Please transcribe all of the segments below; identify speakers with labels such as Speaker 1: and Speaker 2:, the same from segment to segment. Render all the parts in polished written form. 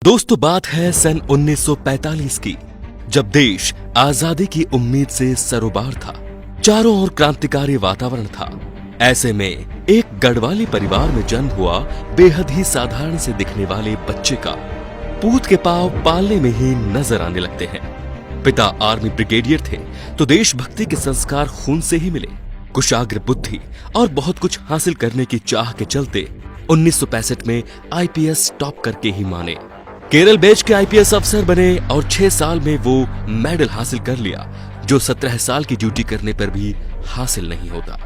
Speaker 1: दोस्तों, बात है सन 1945 की, जब देश आजादी की उम्मीद से सरोबार था। चारों ओर क्रांतिकारी वातावरण था। ऐसे में एक गढ़वाली परिवार में जन्म हुआ बेहद ही साधारण से दिखने वाले बच्चे का पूत के पांव पालने में ही नजर आने लगते हैं। पिता आर्मी ब्रिगेडियर थे, तो देशभक्ति के संस्कार खून से ही मिले। कुशाग्र बुद्धि और बहुत कुछ हासिल करने की चाह के चलते 1965 में आईपीएस टॉप करके ही माने। केरल बैच के आईपीएस अफसर बने और 6 साल में वो मेडल हासिल कर लिया, जो 17 साल की ड्यूटी करने पर भी हासिल नहीं होता।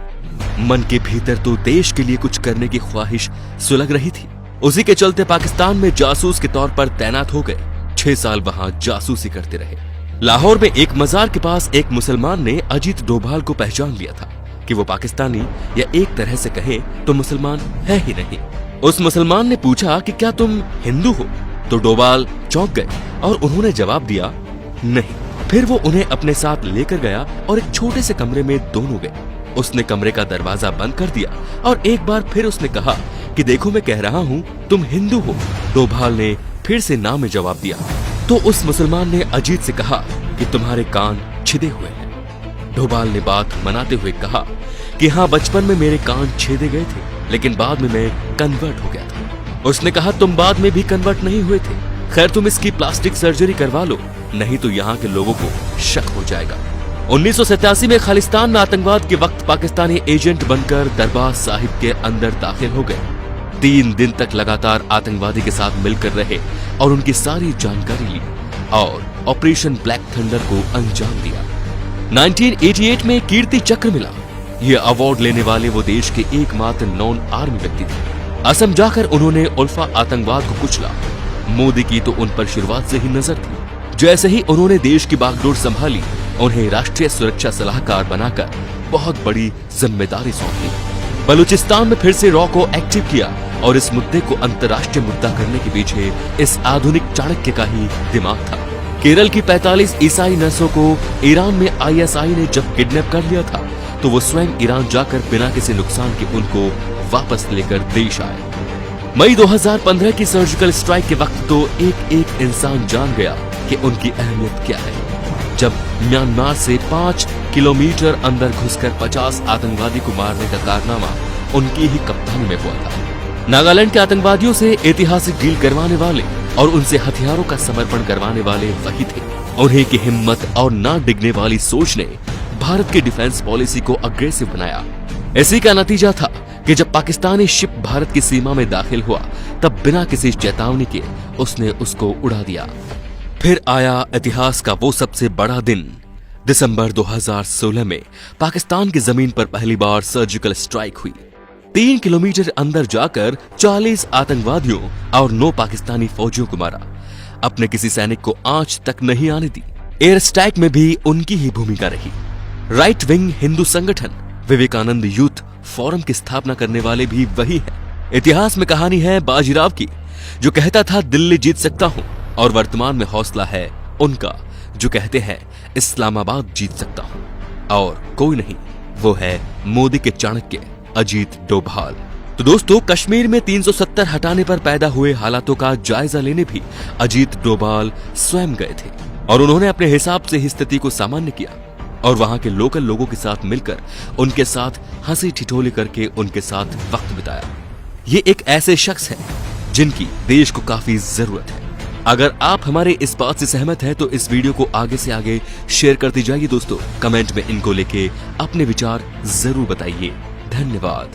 Speaker 1: मन के भीतर तो देश के लिए कुछ करने की ख्वाहिश सुलग रही थी। उसी के चलते पाकिस्तान में जासूस के तौर पर तैनात हो गए। 6 साल वहां जासूसी करते रहे। लाहौर में एक मजार के पास एक मुसलमान ने अजीत डोभाल को पहचान लिया था कि वो पाकिस्तानी या एक तरह से कहें तो मुसलमान है ही नहीं। उस मुसलमान ने पूछा कि क्या तुम हिंदू हो? तो डोभाल चौंक गए और उन्होंने जवाब दिया नहीं। फिर वो उन्हें अपने साथ लेकर गया और एक छोटे से कमरे में दोनों गए। उसने कमरे का दरवाजा बंद कर दिया और एक बार फिर उसने कहा कि देखो, मैं कह रहा हूँ तुम हिंदू हो। डोभाल ने फिर से ना में जवाब दिया। तो उस मुसलमान ने अजीत से कहा कि तुम्हारे कान छिदे हुए हैं। डोभाल ने बात मनाते हुए कहा कि हाँ, बचपन में मेरे कान छेदे गए थे, लेकिन बाद में मैं कन्वर्ट हो गया था। उसने कहा तुम बाद में भी कन्वर्ट नहीं हुए थे। खैर, तुम इसकी प्लास्टिक सर्जरी करवा लो, नहीं तो यहाँ के लोगों को शक हो जाएगा। 1987 में खालिस्तान में आतंकवाद के वक्त पाकिस्तानी एजेंट बनकर दरबार साहिब के अंदर दाखिल हो गए। 3 दिन तक लगातार आतंकवादी के साथ मिलकर रहे और उनकी सारी जानकारी ली और ऑपरेशन ब्लैक थंडर को अंजाम दिया। 1988 में कीर्ति चक्र मिला। ये अवार्ड लेने वाले वो देश के एकमात्र नॉन आर्मी व्यक्ति थे। असम जाकर उन्होंने उल्फा आतंकवाद को कुचला। मोदी की तो उन पर शुरुआत से ही नजर थी। जैसे ही उन्होंने देश की बागडोर संभाली, उन्हें राष्ट्रीय सुरक्षा सलाहकार बनाकर बहुत बड़ी जिम्मेदारी सौंपी। बलूचिस्तान में फिर से रॉ को एक्टिव किया और इस मुद्दे को अंतर्राष्ट्रीय मुद्दा करने के पीछे इस आधुनिक चाणक्य का ही दिमाग था। केरल की 45 ईसाई नर्सों को ईरान में आईएसआई ने जब किडनैप कर लिया था, तो वो स्वयं ईरान जाकर बिना किसी नुकसान के उनको वापस लेकर देश आए। मई 2015 की सर्जिकल स्ट्राइक के वक्त तो एक इंसान जान गया कि उनकी अहमियत क्या है, जब म्यांमार से 5 किलोमीटर अंदर घुसकर 50 आतंकवादी को मारने का कारनामा उनकी ही कप्तानी में हुआ था। नागालैंड के आतंकवादियों से ऐतिहासिक डील करवाने वाले और उनसे हथियारों का समर्पण करवाने वाले वही थे। उन्हीं की हिम्मत और ना डिगने वाली सोच ने भारत की डिफेंस पॉलिसी को अग्रेसिव बनाया। इसी का नतीजा था कि जब पाकिस्तानी शिप भारत की सीमा में दाखिल हुआ, तब बिना किसी चेतावनी के उसने उसको उड़ा दिया। फिर आया इतिहास का वो सबसे बड़ा दिन। दिसंबर 2016 में पाकिस्तान की जमीन पर पहली बार सर्जिकल स्ट्राइक हुई। 3 किलोमीटर अंदर जाकर 40 आतंकवादियों और 9 पाकिस्तानी फौजियों को मारा। अपने किसी सैनिक को आंच तक नहीं आने दी। एयर स्ट्राइक में भी उनकी ही भूमिका रही। राइट विंग हिंदू संगठन विवेकानंद यूथ फोरम की स्थापना करने वाले भी वही हैं। इतिहास में कहानी है बाजीराव की, जो कहता था दिल्ली जीत सकता हूं, और वर्तमान में हौसला है उनका जो कहते हैं इस्लामाबाद जीत सकता हूं। और कोई नहीं, वो है मोदी के चाणक्य अजीत डोभाल। तो दोस्तों, कश्मीर में 370 हटाने पर पैदा हुए हालातों का जायजा लेने भी अजीत डोभाल स्वयं गए थे और उन्होंने अपने हिसाब से ही स्थिति को सामान्य किया और वहां के लोकल लोगों के साथ मिलकर उनके साथ हंसी ठिठोली करके उनके साथ वक्त बिताया। ये एक ऐसे शख्स हैं जिनकी देश को काफी जरूरत है। अगर आप हमारे इस बात से सहमत हैं तो इस वीडियो को आगे से आगे शेयर करते जाइए दोस्तों। कमेंट में इनको लेके अपने विचार जरूर बताइए। धन्यवाद।